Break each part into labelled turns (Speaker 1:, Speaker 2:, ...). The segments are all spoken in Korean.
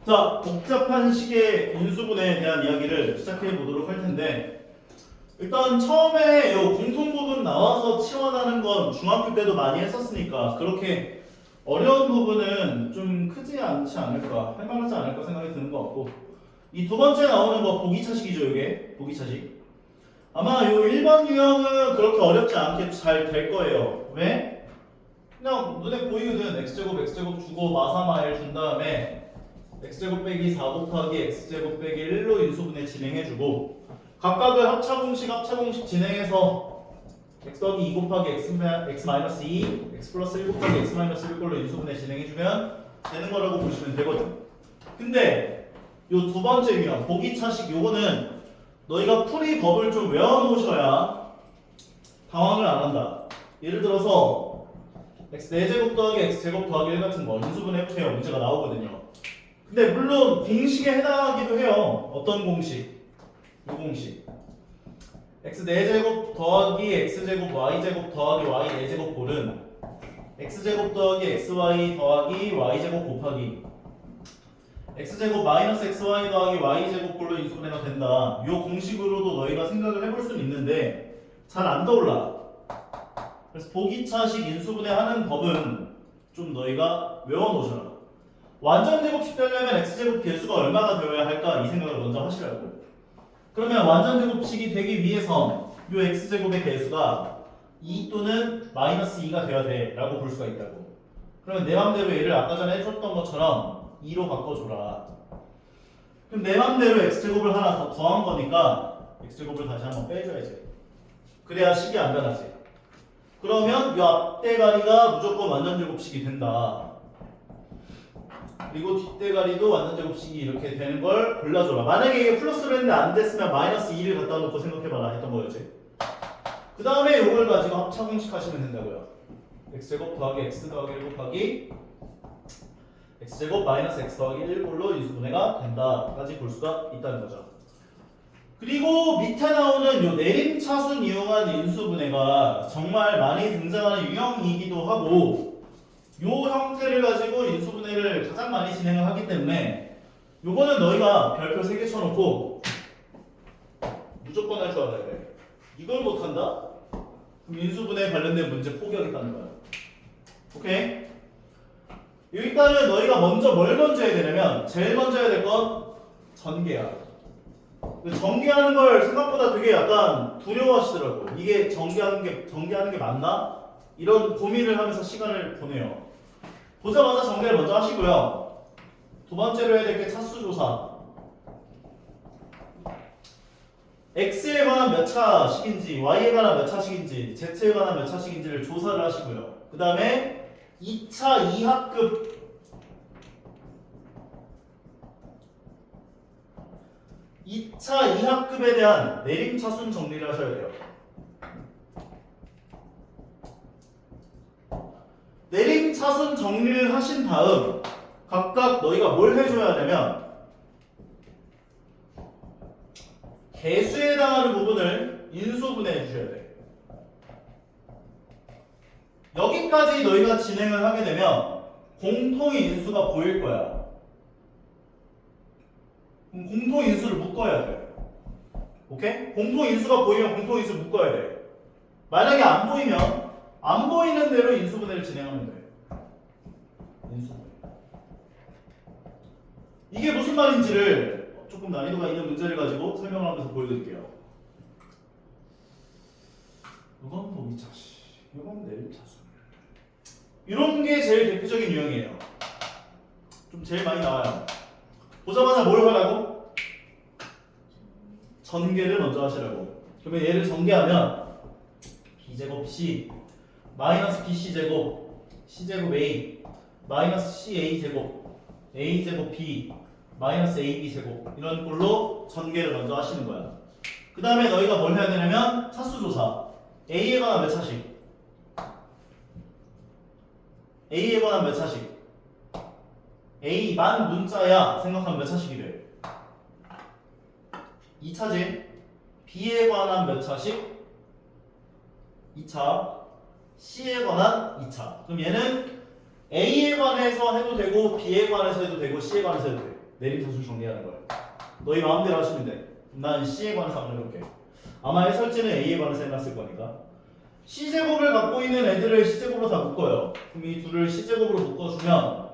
Speaker 1: 자, 복잡한 식의 인수분해에 대한 이야기를 시작해 보도록 할 텐데, 일단 처음에 요 공통 부분 나와서 치환하는 건 중학교 때도 많이 했었으니까 그렇게 어려운 부분은 좀 크지 않지 않을까, 할만하지 않을까 생각이 드는 것 같고, 이 두 번째 나오는 거 보기차식이죠. 이게 보기차식. 아마 요 1번 유형은 그렇게 어렵지 않게 잘 될 거예요. 왜? 그냥 눈에 보이거든. x제곱 x제곱 주고 마사마 1 준 다음에 x제곱 빼기 4 곱하기 x제곱 빼기 1로 인수분해 진행해주고, 각각을 합차공식 진행해서 x 더하기 2 곱하기 x 마이너스 2 x 플러스 1 곱하기 x 마이너스 1 걸로 인수분해 진행해주면 되는 거라고 보시면 되거든. 근데 요 두 번째 유형 보기차식, 요거는 너희가 풀이 법을 좀 외워놓으셔야 당황을 안 한다. 예를 들어서 x 4제곱 더하기 x제곱 더하기 1 같은 거 인수분해해보세요. 문제가 나오거든요. 근데 물론 공식에 해당하기도 해요. 어떤 공식? 이 공식. x 4제곱 더하기 x제곱 y제곱 더하기 y 4제곱 볼은 x제곱 더하기 xy 더하기 y제곱 곱하기 x제곱 마이너스 xy 더하기 y제곱 볼로 인수분해가 된다. 이 공식으로도 너희가 생각을 해볼 수는 있는데 잘 안 떠올라. 그래서 보기차식 인수분해 하는 법은 좀 너희가 외워놓으셔라. 완전 제곱식 되려면 x제곱 개수가 얼마가 되어야 할까 이 생각을 먼저 하시라고. 그러면 완전 제곱식이 되기 위해서 이 x제곱의 개수가 2 또는 마이너스 2가 되어야 돼 라고 볼 수가 있다고. 그러면 내 맘대로 얘를 아까 전에 해줬던 것처럼 2로 바꿔줘라. 그럼 내 맘대로 x제곱을 하나 더 더한 거니까 x제곱을 다시 한번 빼줘야지. 그래야 식이 안 변하지. 그러면 이 앞대가리가 무조건 완전 제곱식이 된다. 그리고 뒷대가리도 완전 제곱식이 이렇게 되는 걸 골라줘라. 만약에 이게 플러스로 했는데 안 됐으면 마이너스 2를 갖다 놓고 생각해봐라 했던 거였지. 그 다음에 이걸 가지고 합차공식 하시면 된다고요. x제곱 더하기 x 더하기 1 곱하기 x제곱 마이너스 x 더하기 1볼로 인수분해가 된다까지 볼 수가 있다는 거죠. 그리고 밑에 나오는 요 내림차순 이용한 인수분해가 정말 많이 등장하는 유형이기도 하고, 요 형태를 가지고 인수분해를 가장 많이 진행을 하기 때문에 요거는 너희가 별표 3개 쳐놓고 무조건 할 줄 알아야 돼. 이걸 못한다? 그럼 인수분해에 관련된 문제 포기하겠다는 거야. 오케이? 일단은 너희가 먼저 뭘 먼저 해야 되냐면 제일 먼저 해야 될 건 전개야. 전개하는 걸 생각보다 되게 약간 두려워하시더라고. 이게 전개하는 게 맞나? 이런 고민을 하면서 시간을 보내요. 보자마자 전개를 먼저 하시고요. 두 번째로 해야 될 게 차수 조사. x에 관한 몇 차식인지, y에 관한 몇 차식인지, z에 관한 몇 차식인지를 조사를 하시고요. 그 다음에 2차 2학급 2차 2학급에 대한 내림차순 정리를 하셔야 돼요. 내림차순 정리를 하신 다음 각각 너희가 뭘 해줘야 하냐면 개수에 해당하는 부분을 인수분해해 주셔야 돼. 여기까지 너희가 진행을 하게 되면 공통의 인수가 보일 거야. 그럼 공통의 인수를 묶어야 돼. 오케이? 공통의 인수가 보이면 공통의 인수를 묶어야 돼. 만약에 안 보이면 안 보이는 대로 인수분해를 진행하면 돼. 인수분해. 이게 무슨 말인지를 조금 난이도가 있는 문제를 가지고 설명을 하면서 보여드릴게요. 이건 보기차식, 이건 내림차순. 이런 게 제일 대표적인 유형이에요. 좀 제일 많이 나와요. 보자마자 뭘 하라고? 전개를 먼저 하시라고. 그러면 얘를 전개하면 b제곱 c 마이너스 bc제곱 c제곱 a 마이너스 ca제곱 a제곱 b 마이너스 ab제곱 이런 꼴로 전개를 먼저 하시는 거야. 그 다음에 너희가 뭘 해야 되냐면 차수조사. a에 관한 몇 차식? a에 관한 몇 차식? a만 문자야 생각하면 몇 차식이 돼? 2차지. b에 관한 몇 차식? 2차. c에 관한 2차. 그럼 얘는 a에 관해서 해도 되고 b에 관해서 해도 되고 c에 관해서 해도 돼. 내림차순 정리하는 거예요. 너희 마음대로 하시면 돼. 난 C에 관해서 한번 해볼게. 아마 해설지는 A에 관해서 해놨을 거니까. C제곱을 갖고 있는 애들을 C제곱으로 다 묶어요. 그럼 이 둘을 C제곱으로 묶어주면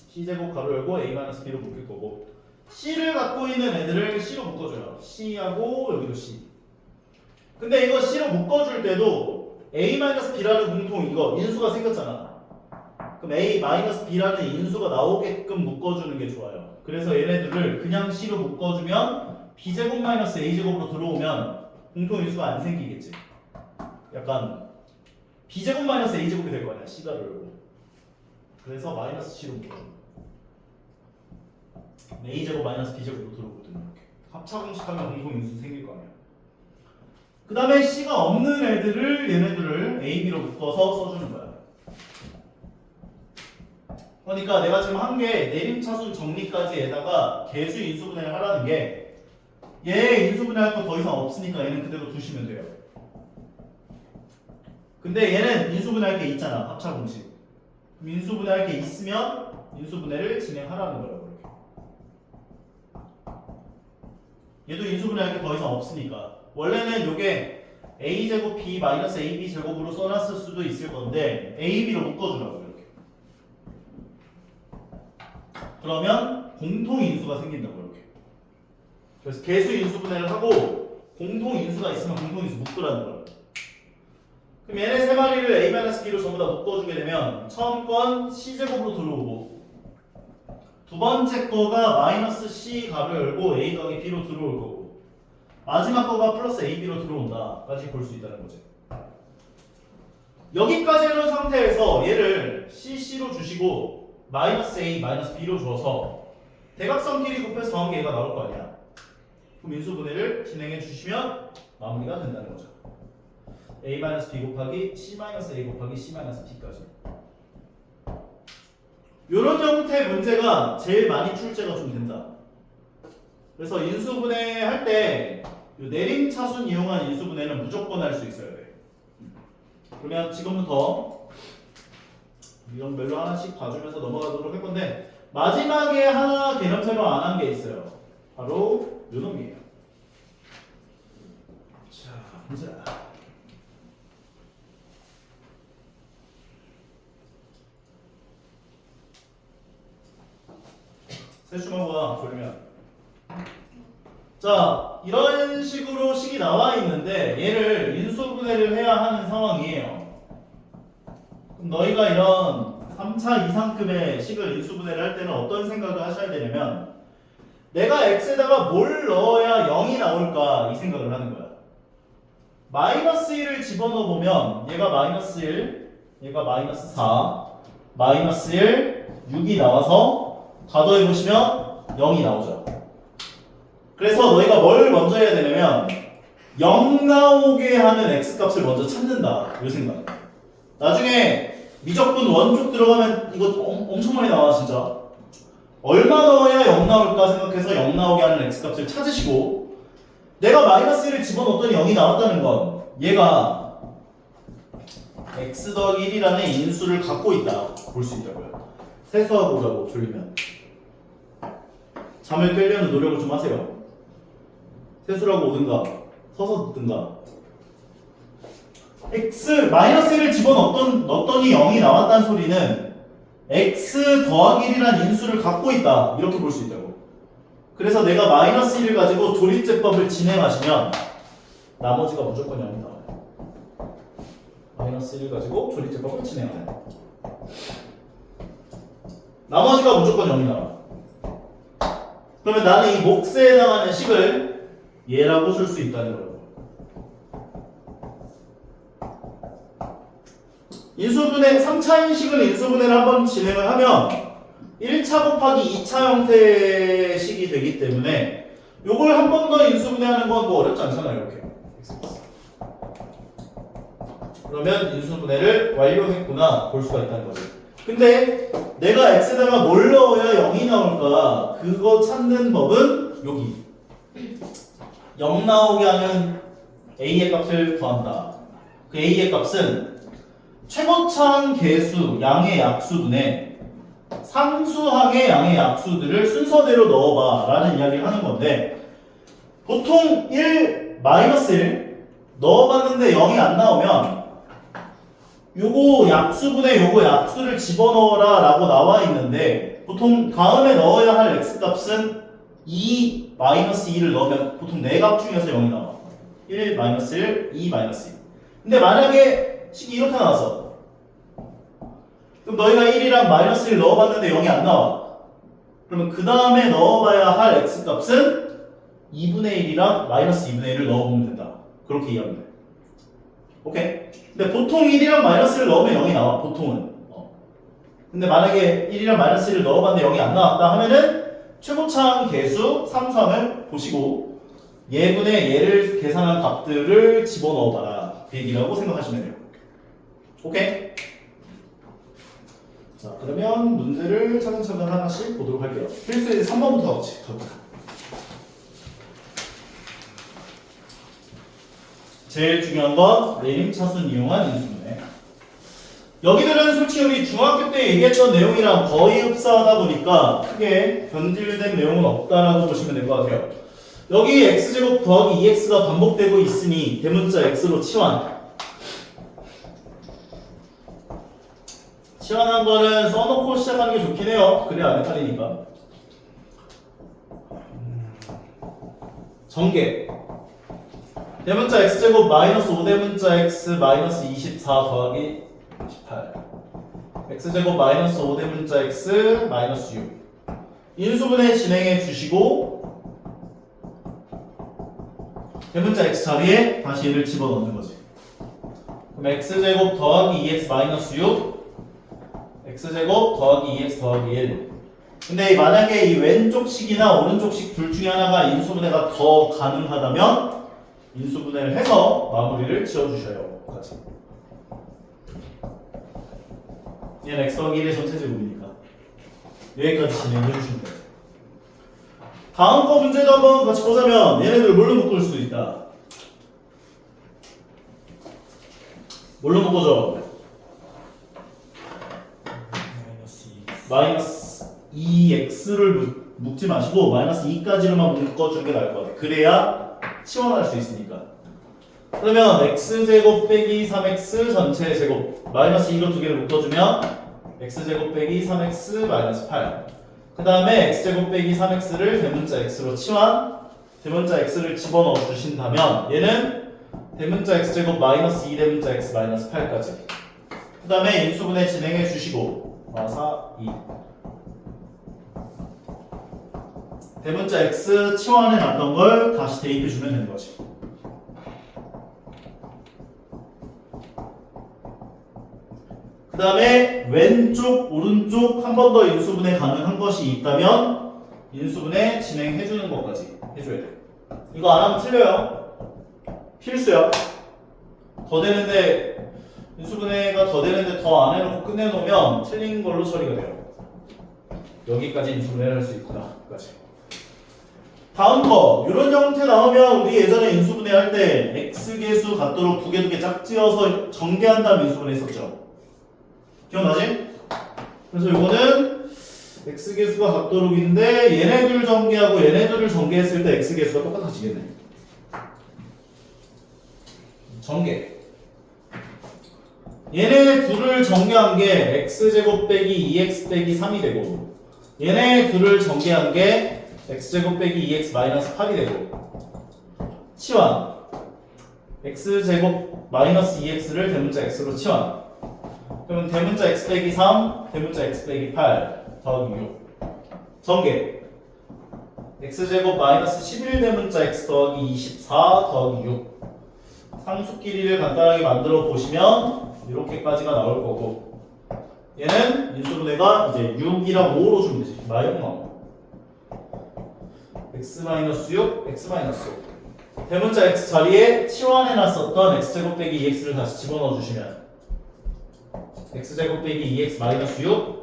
Speaker 1: C제곱 가로 열고 A-B로 묶일 거고, C를 갖고 있는 애들을 C로 묶어줘요. C하고 여기도 C. 근데 이거 C로 묶어줄 때도 A-B라는 공통 이거 인수가 생겼잖아. 그럼 A-B라는 인수가 나오게끔 묶어주는 게 좋아요. 그래서 얘네들을 그냥 C로 묶어주면 B제곱 마이너스 A제곱으로 들어오면 공통 인수가 안 생기겠지. 약간 B제곱 마이너스 A제곱이 될 거 아니야. C가 열고. 그래서 마이너스 C로 묶어줘. A제곱 마이너스 B제곱으로 들어오거든. 이렇게. 합차공식하면 공통 인수 생길 거 아니야. 그 다음에 C가 없는 애들을 얘네들을 A, B로 묶어서 써주는 거야. 그러니까 내가 지금 한 게 내림차순 정리까지에다가 개수 인수분해를 하라는 게 얘 인수분해할 거 더 이상 없으니까 얘는 그대로 두시면 돼요. 근데 얘는 인수분해할 게 있잖아. 합차공식. 그럼 인수분해할 게 있으면 인수분해를 진행하라는 거라고. 얘도 인수분해할 게 더 이상 없으니까. 원래는 요게 a제곱 b 마이너스 ab 제곱으로 써놨을 수도 있을 건데 ab로 묶어주라고 이렇게. 그러면 공통 인수가 생긴다고 이렇게. 그래서 개수 인수분해를 하고 공통 인수가 있으면 공통 인수 묶으라는 거예요. 그럼 얘네 세 마리를 a-b로 전부 다 묶어주게 되면 처음 건 c제곱으로 들어오고 두 번째 거가 마이너스 c 가로 열고 a 더하기 b로 들어올 거고 마지막 거가 플러스 ab로 들어온다까지 볼 수 있다는 거지. 여기까지 해놓은 상태에서 얘를 cc로 주시고 마이너스 a 마이너스 b로 줘서 대각선끼리 곱해서 더한 게 얘가 나올 거 아니야. 그럼 인수분해를 진행해 주시면 마무리가 된다는 거죠. a-b 곱하기 c-a 곱하기 c-b까지. 이런 형태의 문제가 제일 많이 출제가 좀 된다. 그래서 인수분해 할 때 내림차순 이용한 인수분해는 무조건 할 수 있어야 돼. 그러면 지금부터 이런 별로 하나씩 봐주면서 넘어가도록 할 건데 마지막에 하나 개념 설명 안 한 게 있어요. 바로 요 놈이에요. 자, 보자. 세수마고가 돌면 자 이런 식으로 식이 나와 있는데 얘를 인수분해를 해야 하는 상황이에요. 그럼 너희가 이런 3차 이상급의 식을 인수분해를 할 때는 어떤 생각을 하셔야 되냐면 내가 x에다가 뭘 넣어야 0이 나올까 이 생각을 하는 거야. 마이너스 1을 집어넣어 보면 얘가 마이너스 1, 얘가 마이너스 4, 마이너스 1, 6이 나와서 다 더해보시면 0이 나오죠. 그래서 너희가 뭘 먼저 해야 되냐면 0 나오게 하는 x값을 먼저 찾는다 이 생각. 나중에 미적분 원쪽 들어가면 이거 엄청 많이 나와 진짜. 얼마 넣어야 0 나올까 생각해서 0 나오게 하는 x값을 찾으시고 내가 마이너스 1을 집어넣었더니 0이 나왔다는 건 얘가 x 더하기 1이라는 인수를 갖고 있다 볼 수 있다고요. 세수하고 오라고 졸리면 잠을 깨려는 노력을 좀 하세요. 세수라고 오든가 서서 듣든가. x 마이너스 1을 집어넣었더니 0이 나왔다는 소리는 x 더하기 1이라는 인수를 갖고 있다 이렇게 볼 수 있다고. 그래서 내가 마이너스 1을 가지고 조립제법을 진행하시면 나머지가 무조건 0이 나와요. 마이너스 1을 가지고 조립제법을 진행하면 나머지가 무조건 0이 나와. 그러면 나는 이 몫에 해당하는 식을 얘라고 쓸 수 있다는 거예요. 인수분해 3차 인식을 인수분해를 한번 진행을 하면 1차 곱하기 2차 형태의 식이 되기 때문에 요걸 한 번 더 인수분해하는 건 뭐 어렵지 않잖아요. 이렇게. 그러면 인수분해를 완료했구나 볼 수가 있다는 거죠. 근데 내가 x에다가 뭘 넣어야 0이 나올까 그거 찾는 법은 여기 0 나오게 하는 a의 값을 더한다. 그 a의 값은 최고차항 개수 양의 약수분의 상수항의 양의 약수들을 순서대로 넣어봐 라는 이야기를 하는 건데 보통 1, -1 넣어봤는데 0이 안 나오면 요거 약수분에 요거 약수를 집어넣어라 라고 나와 있는데 보통 다음에 넣어야 할 x값은 2, -2를 넣으면 보통 4값 중에서 0이 나와 1, -1, 2, -2 근데 만약에 식이 이렇게 나왔어 그럼 너희가 1이랑 -1 넣어봤는데 0이 안 나와 그러면 그 다음에 넣어봐야 할 x값은 2분의 1이랑 -2분의 1을 넣어보면 된다 그렇게 이해하면 돼 오케이? 근데 보통 1이랑 -1을 넣으면 0이 나와 보통은 근데 만약에 1이랑 -1을 넣어봤는데 0이 안 나왔다 하면은 최고차항 계수 상수항을 보시고 얘분의 얘를 계산한 값들을 집어넣어봐라 그 얘기라고 생각하시면 돼요 오케이? 자 그러면 문제를 차근차근 하나씩 보도록 할게요 필수 이제 3번부터 가보자 제일 중요한 건 내림 차순 이용한 인수분해 여기들은 솔직히 우리 중학교 때 얘기했던 내용이랑 거의 흡사하다 보니까 크게 변질된 내용은 없다라고 보시면 될 것 같아요. 여기 x제곱 더하기 2x가 반복되고 있으니 대문자 x로 치환. 치환한 거는 써놓고 시작하는 게 좋긴 해요. 그래야 안 헷갈리니까. 전개. 대문자 x제곱 마이너스 5대문자 x 마이너스 24 더하기 18 x제곱 마이너스 5대문자 x 마이너스 6 인수분해 진행해 주시고 대문자 x 자리에 다시 얘를 집어넣는 거지 그럼 x제곱 더하기 2x 마이너스 6 x제곱 더하기 2x 더하기 1 근데 만약에 이 왼쪽식이나 오른쪽식 둘 중에 하나가 인수분해가 더 가능하다면 인수분해를 해서 마무리를 지어주셔요 같이 얘는 x 더하기 1의 전체 제곱이니까 여기까지 진행해 주시면 돼요. 다음 거 문제도 한번 같이 보자면 얘네들 뭘로 묶을 수 있다? 뭘로 묶어줘? 마이너스 2x를 묶지 마시고 마이너스 2까지로만 묶어주는 게 나을 것 같아. 그래야 치환할 수 있으니까. 그러면 x제곱 빼기 3x 전체 제곱 마이너스 2로 두 개를 묶어주면 x제곱 빼기 3x 마이너스 8 그 다음에 x제곱 빼기 3x를 대문자 x로 치환 대문자 x를 집어넣어 주신다면 얘는 대문자 x제곱 마이너스 2 대문자 x 마이너스 8까지 그 다음에 인수분해 진행해 주시고 4, 2 대문자 x 치환해 놨던 걸 다시 대입해 주면 되는 거지 그 다음에 왼쪽 오른쪽 한 번 더 인수분해 가능한 것이 있다면 인수분해 진행해 주는 것까지 해줘야 돼 이거 안 하면 틀려요 필수야 더 되는데 인수분해가 더 되는데 더 안 해놓고 끝내놓으면 틀린 걸로 처리가 돼요 여기까지 인수분해를 할 수 있구나 까지 다음 거 이런 형태 나오면 우리 예전에 인수분해 할 때 x계수 같도록 두 개 짝지어서 전개한 다음 인수분해 했었죠 기억나지? 그래서 이거는 x계수가 같도록인데 얘네들 전개하고 얘네들을 전개했을 때 x계수가 똑같아지겠네 전개 얘네 둘을 전개한 게 x제곱 빼기 2x 빼기 3이 되고 얘네 둘을 전개한 게 x제곱 빼기 2x 마이너스 8이 되고 치환 x제곱 마이너스 2x를 대문자 x로 치환 그러면 대문자 x 빼기 3, 대문자 x 빼기 8 더하기 6 전개 x제곱 마이너스 11 대문자 x 더하기 24 더하기 6 상수끼리를 간단하게 만들어 보시면 이렇게까지가 나올 거고 얘는 인수분해가 이제 6이랑 5로 주면 되지 마이너스 나와 x 마이너스 6, x 마이너스 5 대문자 x 자리에 치환해 놨었던 x제곱 빼기 2x를 다시 집어넣어 주시면 x제곱 빼기 2x 마이너스 6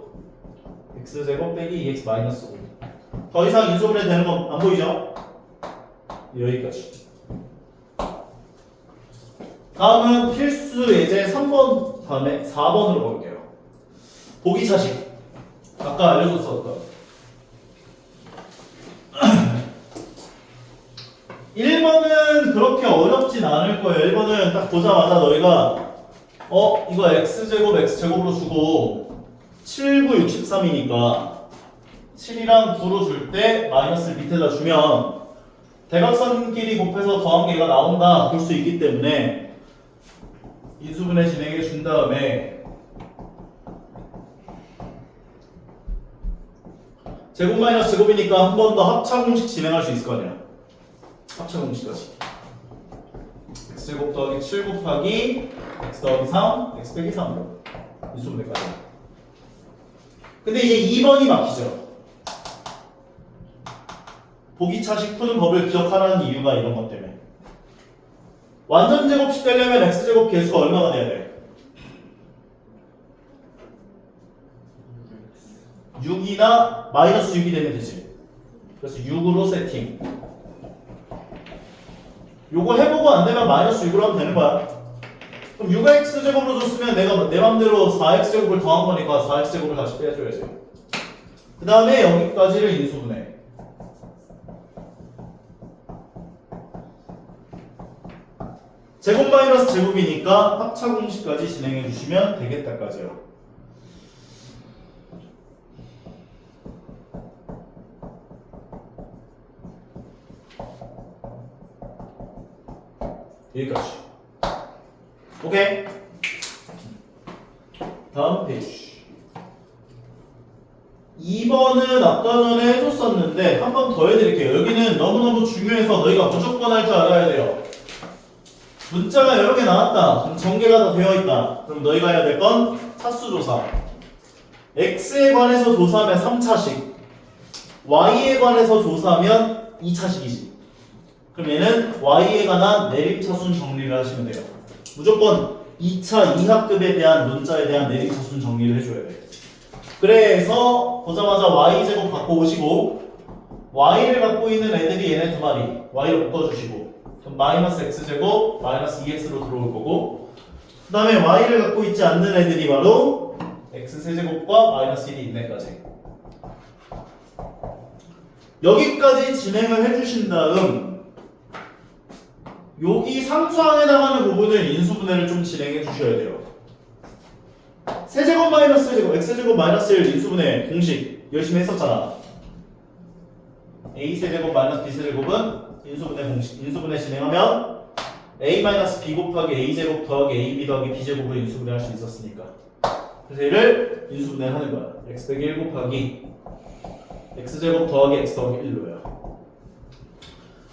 Speaker 1: x제곱 빼기 2x 마이너스 5 더 이상 인수분해 되는 건 안 보이죠? 여기까지 다음은 필수 예제 3번 다음에 4번으로 볼게요 보기차식 아까 알려줬었던 1번은 그렇게 어렵진 않을 거예요. 1번은 딱 보자마자 너희가 이거 x제곱 x제곱으로 주고 7, 9, 63이니까 7이랑 9로 줄 때 마이너스를 밑에다 주면 대각선끼리 곱해서 더한 개가 나온다 볼 수 있기 때문에 인수분해 진행해 준 다음에 제곱 마이너스 제곱이니까 한 번 더 합차 공식 진행할 수 있을 거 아니야. 합차 공식까지. x제곱 더하기 7 곱하기 x 더하기 3, x 빼기 3으로 인수분해까지. 근데 이제 2번이 막히죠. 보기차식 푸는 법을 기억하라는 이유가 이런 것 때문에. 완전 제곱식 되려면 x제곱 개수가 얼마가 돼야 돼? 6이나 마이너스 6이 되면 되지. 그래서 6으로 세팅. 요거 해보고 안 되면 마이너스 6으로 하면 되는 거야. 그럼 6x제곱으로 줬으면 내가 내 맘대로 4x제곱을 더한 거니까 4x제곱을 다시 빼줘야지. 그 다음에 여기까지를 인수분해. 제곱 마이너스 제곱이니까 합차 공식까지 진행해 주시면 되겠다까지요. 여기까지. 오케이. 다음 페이지. 2번은 아까 전에 해줬었는데 한 번 더 해드릴게요. 여기는 너무너무 중요해서 너희가 무조건 할 줄 알아야 돼요. 문자가 여러 개 나왔다. 그럼 전개가 다 되어 있다. 그럼 너희가 해야 될 건 차수 조사. x에 관해서 조사하면 3차식, y에 관해서 조사하면 2차식이지. 그럼 얘는 y에 관한 내림차순 정리를 하시면 돼요. 무조건 2차 이하급에 대한 문자에 대한 내림차순 정리를 해줘야 돼. 그래서 보자마자 y제곱 갖고 오시고 y를 갖고 있는 애들이 얘네 두 마리 y를 묶어주시고 그럼 마이너스 x제곱 마이너스 2x로 들어올 거고 그 다음에 y를 갖고 있지 않는 애들이 바로 x세제곱과 마이너스 1이 있네까지. 여기까지 진행을 해주신 다음 여기 상수항에 해당하는 부분을 인수분해를 좀 진행해 주셔야 돼요. 세제곱 마이너스 세제곱 x제곱 마이너스 1 인수분해 공식 열심히 했었잖아. a세제곱 마이너스 b세제곱은 인수분해 공식 인수분해 진행하면 a 마이너스 b 곱하기 a제곱 더하기 ab 더하기 b제곱을 인수분해 할 수 있었으니까 그래서 얘를 인수분해 하는 거야. x 빼기 1 곱하기 x제곱 더하기 x 더하기 1로요.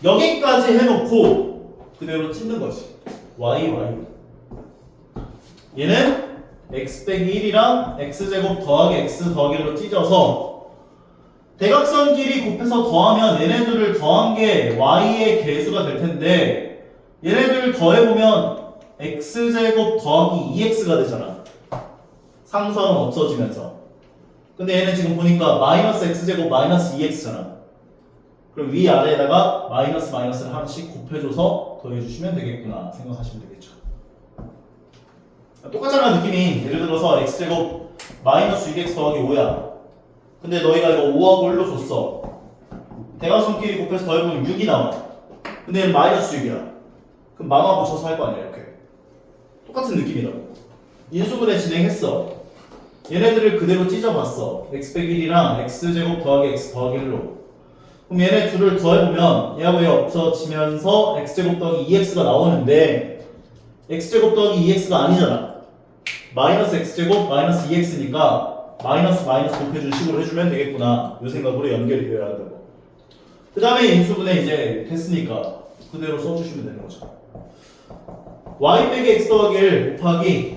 Speaker 1: 여기까지 해놓고 그대로 찢는 거지. y. 얘는 x 빼기 1이랑 x제곱 더하기 x 더하기 1로 찢어서 대각선끼리 곱해서 더하면 얘네들을 더한 게 y의 개수가 될 텐데 얘네들을 더해보면 x제곱 더하기 2x가 되잖아. 상수항은 없어지면서. 근데 얘는 지금 보니까 마이너스 x제곱 마이너스 2x잖아. 그럼 위아래에다가 마이너스 마이너스를 하나씩 곱해줘서 더해주시면 되겠구나 생각하시면 되겠죠. 똑같잖아 느낌이. 예를 들어서 x제곱 마이너스 6x 더하기 5야. 근데 너희가 이거 5하고 1로 줬어. 대각선끼리 곱해서 더해보면 6이 나와. 근데 얘는 마이너스 6이야. 그럼 마마 붙여서 할 거 아니야 이렇게. 똑같은 느낌이라고. 인수분해 진행했어. 얘네들을 그대로 찢어봤어. x 빼기 1이랑 x제곱 더하기 x 더하기 1로. 그럼 얘네 둘을 더해보면 얘하고 얘 없어지면서 x제곱 더하기 2x가 나오는데 x제곱 더하기 2x가 아니잖아. 마이너스 x제곱 마이너스 2x니까 마이너스 마이너스 곱해준 식으로 해주면 되겠구나. 이 생각으로 연결이 되어야 한다고. 그 다음에 인수분해 이제 됐으니까 그대로 써주시면 되는 거죠. y 빼기 x 더하기 1 곱하기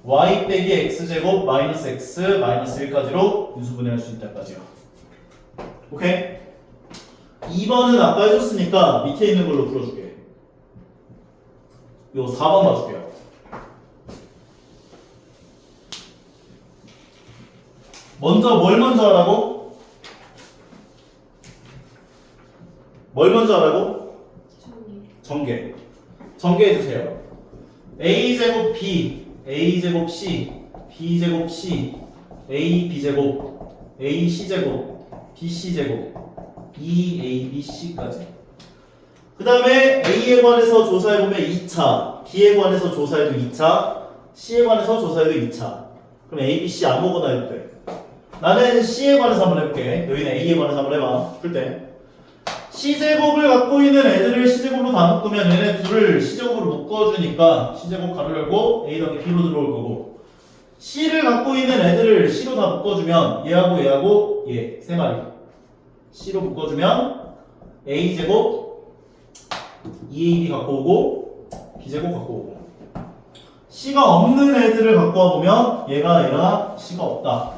Speaker 1: y 빼기 x제곱 마이너스 x 마이너스 1까지로 인수분해 할 수 있다까지요. 오케이? 2번은 아까 해줬으니까 밑에 있는 걸로 풀어줄게. 요 4번 봐줄게요. 먼저 뭘 먼저 하라고? 뭘 먼저 하라고? 전개. 전개해주세요. a제곱 b, a제곱 c, b제곱 c, a b제곱, AC제곱, BC제곱, 2ABC까지. 그 다음에 A에 관해서 조사해보면 2차, B에 관해서 조사해도 2차, C에 관해서 조사해도 2차. 그럼 A, B, C 아무거나 해도 돼. 나는 C에 관해서 한번 해볼게. 너희는 A에 관해서 한번 해봐. 풀 때. C제곱을 갖고 있는 애들을 C제곱으로 다 묶으면 얘네 둘을 C제곱으로 묶어주니까 C제곱 가로 열고 A 더하기 B로 들어올 거고, C를 갖고 있는 애들을 C로 다 묶어주면 얘하고 얘하고 얘 세 마리 C로 묶어주면 A제곱 2AB 갖고 오고 B제곱 갖고 오고, C가 없는 애들을 갖고 와보면 얘가 C가 없다.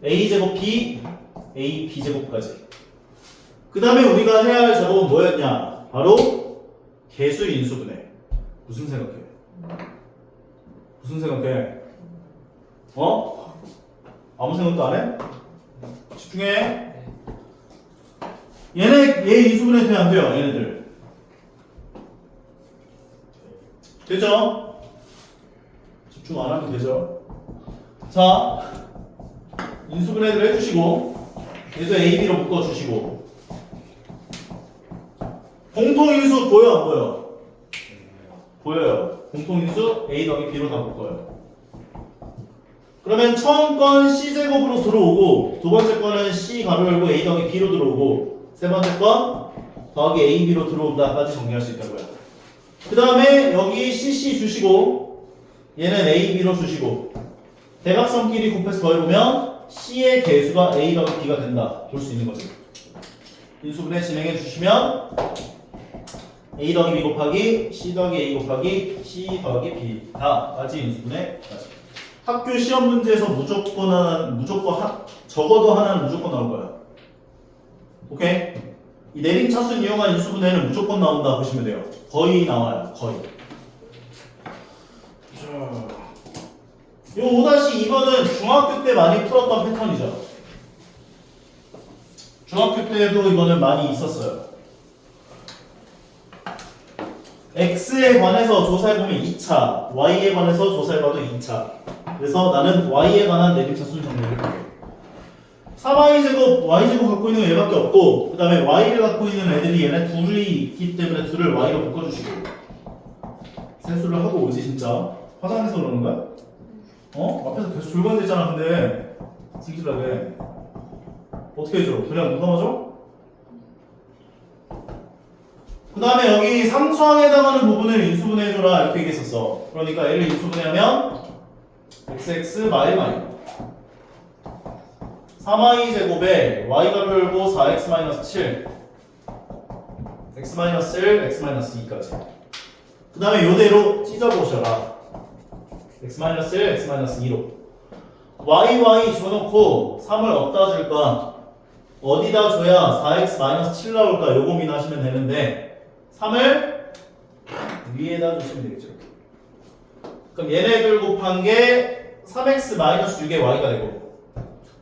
Speaker 1: A제곱 B, A, B제곱까지. 그 다음에 우리가 해야 할 작업은 뭐였냐? 바로 개수 인수분해. 무슨 생각해? 무슨 생각해? 아무 생각도 안 해? 집중해. 얘 인수분해 되면 안 돼요, 얘네들. 되죠? 집중 안 하면 되죠? 자, 인수분해를 해주시고, 얘도 A, B로 묶어주시고, 공통인수 보여, 안 보여? 보여요. 공통인수 A 더하기 B로 다 묶어요. 그러면 처음 건 C제곱으로 들어오고, 두 번째 거는 C 가로 열고 A 더하기 B로 들어오고, 세 번째 건 더하기 A, B로 들어온다까지 정리할 수 있다고요. 그 다음에 여기 CC 주시고, 얘는 A, B로 주시고, 대각선끼리 곱해서 더해보면 C의 개수가 A 더하기 B가 된다. 볼 수 있는 거죠. 인수분해 진행해 주시면 A 더하기 B 곱하기 C 더하기 A 곱하기 C 더하기 B 다까지 인수분해까지. 학교 시험 문제에서 적어도 하나는 무조건 나올 거야. 오케이? 이 내림차순 이용한 인수분해는 무조건 나온다 보시면 돼요. 거의 나와요. 거의. 자, 요 5-2번은 중학교 때 많이 풀었던 패턴이죠. 중학교 때도 이거는 많이 있었어요. X에 관해서 조사해보면 2차, Y에 관해서 조사해봐도 2차. 그래서 나는 Y에 관한 내림차순 정리를 해볼게. 3y제곱, y제곱 갖고 있는 건 얘밖에 없고, 그 다음에 y를 갖고 있는 애들이 얘네 둘이 있기 때문에 둘을 y로 묶어주시고. 세수를 하고 오지 진짜. 화장해서 그러는 거야? 앞에서 계속 졸간댔잖아. 근데 징질하게 어떻게 해줘? 그냥 누가 맞아? 그 다음에 여기 상수항에 해당하는 부분을 인수분해해줘라 이렇게 얘기했었어. 그러니까 얘를 인수분해하면 xx y 3y 제곱에 y가로 열고 4x-7 x-1, x-2까지. 그 다음에 요대로 찢어보셔라. x-1, x-2로 y 줘놓고 3을 어디다 줄까? 어디다 줘야 4x-7 나올까? 요거 고민하시면 되는데 3을 위에다 주시면 되겠죠. 그럼 얘네들 곱한 게 3x-6의 y가 되고,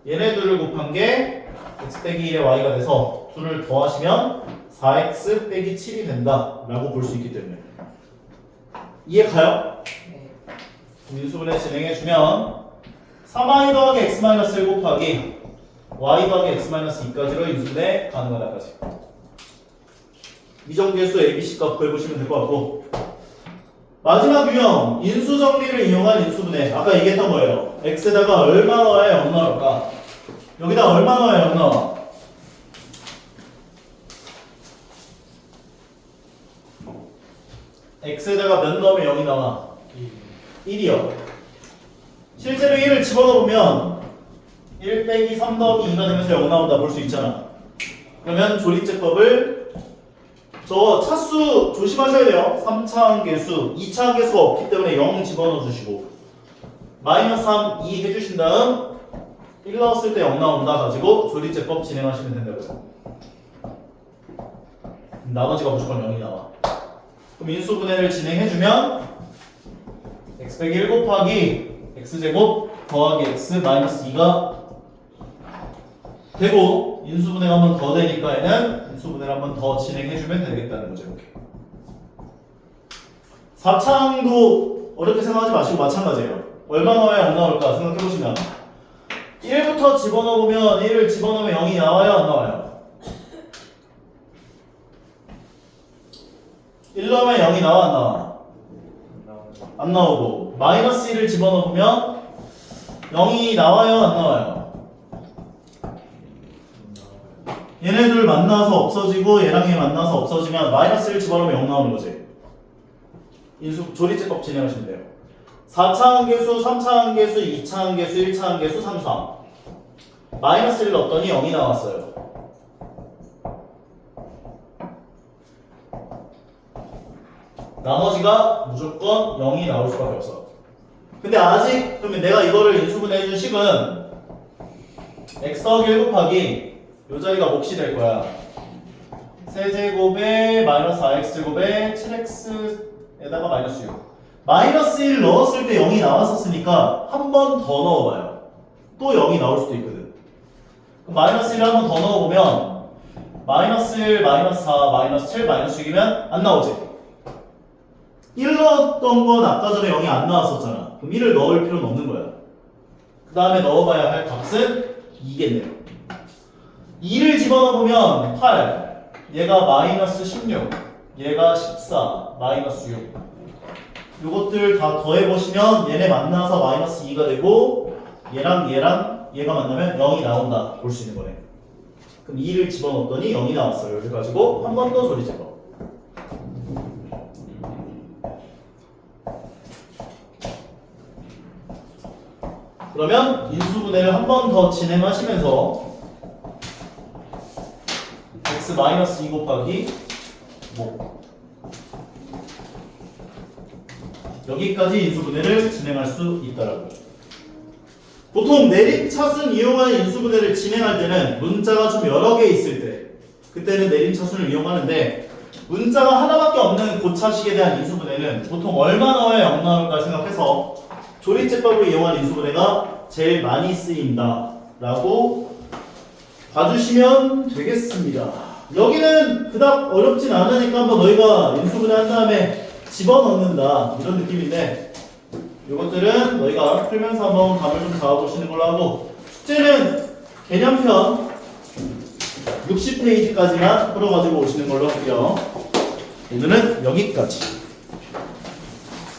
Speaker 1: 얘네들을 곱한 게 x 빼기 1의 y가 돼서 둘을 더하시면 4x 빼기 7이 된다 라고 볼 수 있기 때문에. 이해 가요? 인수분해 진행해주면 3y 더하기 x-1 곱하기 y 더하기 x-2까지로 인수분해 가능하다까지. 미정계수 ABC 값 구해보시면 될 것 같고, 마지막 유형 인수정리를 이용한 인수분해. 아까 얘기했던 거예요. x에다가 얼마 넣어야 0 나올까? 여기다 얼마 넣어야 0 나와? x에다가 몇 넣으면 0이 나와? 1이요. 실제로 1을 집어넣으면 1 빼기 3 더하기 2가 되면서 0 나온다 볼 수 있잖아. 그러면 조립제법을 저 차수 조심하셔야 돼요. 3차항 계수, 2차항 계수가 없기 때문에 0 집어넣어 주시고, 마이너스 3, 2 해주신 다음 1 넣었을 때 0 나온다 가지고 조립제법 진행하시면 된다고요. 나머지가 무조건 0이 나와. 그럼 인수분해를 진행해주면 x 빼기 1 곱하기 x제곱 더하기 x 마이너스 2가 되고, 인수분해가 한 번 더 되니까 얘는 인수분해를 한 번 더 진행해주면 되겠다는 거죠. 이렇게 4차항도 어렵게 생각하지 마시고 마찬가지예요. 얼마 넣어야 0 나올까 생각해보시면 1부터 1부터 집어넣으면 1을 집어넣으면 0이 나와요 안 나와요? 1 넣으면 0이 나와 안 나와? 안 나오고 마이너스 1을 집어넣으면 0이 나와요 안 나와요? 얘네들 만나서 없어지고 얘랑 얘 만나서 없어지면 마이너스 1 집어넣으면 0 나오는 거지. 인수 조리제법 진행하시면 돼요. 4차 함계수, 3차 함계수, 2차 함계수, 1차 함계수, 3차 마이너스 1 넣었더니 0이 나왔어요. 나머지가 무조건 0이 나올 수밖에 없어. 근데 아직 그러면 내가 이거를 인수분해 해준 식은 x 더하기 1 곱하기 요 자리가 몫이 될 거야. 세제곱에 마이너스 4x제곱에 7x에다가 마이너스 6 마이너스 1 넣었을 때 0이 나왔었으니까 한 번 더 넣어봐요. 또 0이 나올 수도 있거든. 그럼 마이너스 1을 한 번 더 넣어보면 마이너스 1, 마이너스 4, 마이너스 7, 마이너스 6이면 안 나오지. 1 넣었던 건 아까 전에 0이 안 나왔었잖아. 그럼 1을 넣을 필요는 없는 거야. 그 다음에 넣어봐야 할 값은 2겠네요. 2를 집어넣으면 8, 얘가 마이너스 16, 얘가 14, 마이너스 6 요것들 다 더해보시면 얘네 만나서 마이너스 2가 되고 얘랑 얘가 만나면 0이 나온다 볼 수 있는 거네. 그럼 2를 집어넣었더니 0이 나왔어요. 그래가지고 한 번 더 조리제법. 그러면 인수분해를 한 번 더 진행하시면서 x-2 곱하기 여기까지 인수분해를 진행할 수 있다라고. 보통 내림차순 이용하는 인수분해를 진행할 때는 문자가 좀 여러 개 있을 때 그때는 내림차순을 이용하는데 문자가 하나밖에 없는 고차식에 대한 인수분해는 보통 얼마 넣어야 0 나올까 생각해서 조리제법을 이용한 인수분해가 제일 많이 쓰인다 라고 봐주시면 되겠습니다. 여기는 그닥 어렵진 않으니까 한번 너희가 인수분해 한 다음에 집어넣는다 이런 느낌인데 이것들은 너희가 풀면서 한번 감을 좀 잡아보시는 걸로 하고 숙제는 개념편 60페이지까지만 풀어가지고 오시는 걸로 할게요. 오늘은 여기까지.